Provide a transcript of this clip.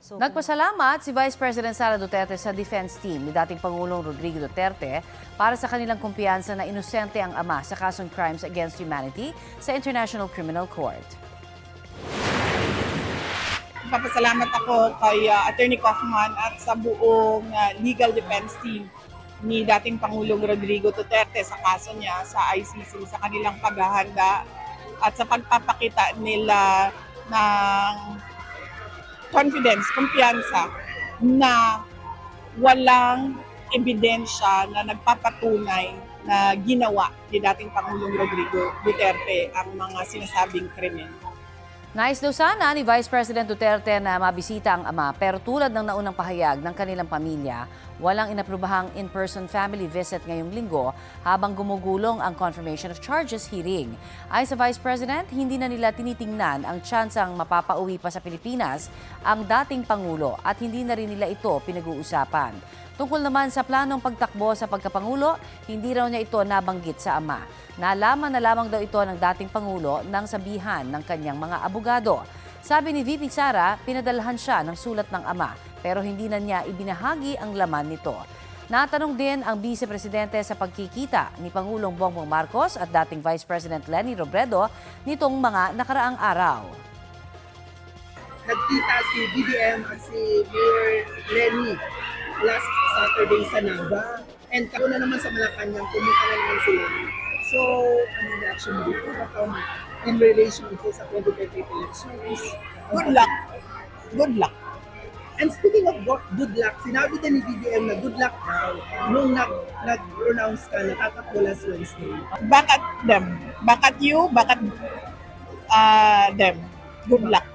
Nagpasalamat si Vice President Sara Duterte sa defense team ni dating Pangulong Rodrigo Duterte para sa kanilang kumpiyansa na inosente ang ama sa kasong crimes against humanity sa International Criminal Court. Papasalamat ako kay Attorney Kaufman at sa buong legal defense team ni dating Pangulong Rodrigo Duterte sa kaso niya sa ICC, sa kanilang paghahanda at sa pagpapakita nila ng confidence, kumpiyansa na walang ebidensya na nagpapatunay na ginawa ni dating Pangulong Rodrigo Duterte ang mga sinasabing krimen. Nais daw sana ni Vice President Duterte na mabisita ang ama pero tulad ng naunang pahayag ng kanilang pamilya, walang inaprubahang in-person family visit ngayong linggo habang gumugulong ang confirmation of charges hearing. Ayon sa Vice President, hindi na nila tinitingnan ang tsansang mapapauwi pa sa Pilipinas ang dating Pangulo at hindi na rin nila ito pinag-uusapan. Tungkol naman sa planong pagtakbo sa pagkapangulo, hindi raw niya ito nabanggit sa ama. Nalaman na lamang daw ito ng dating Pangulo nang sabihan ng kanyang mga abogado. Sabi ni VP Sara, pinadalhan siya ng sulat ng ama pero hindi na niya ibinahagi ang laman nito. Natanong din ang Vice Presidente sa pagkikita ni Pangulong Bongbong Marcos at dating Vice President Leni Robredo nitong mga nakaraang araw. Nagkita si BBM at si Mayor Leni last Saturday sa Naga. And na naman sa Malacanang, pumunta na naman sila. So, ano na reaction mo dito? In relation to sa 2028 elections? Good luck. Good luck. And speaking of good luck, sinabi din ni BBM na good luck daw nung nag-pronounce ka na tatakbo last Wednesday. Back at them. Back at you, back at them. Good luck.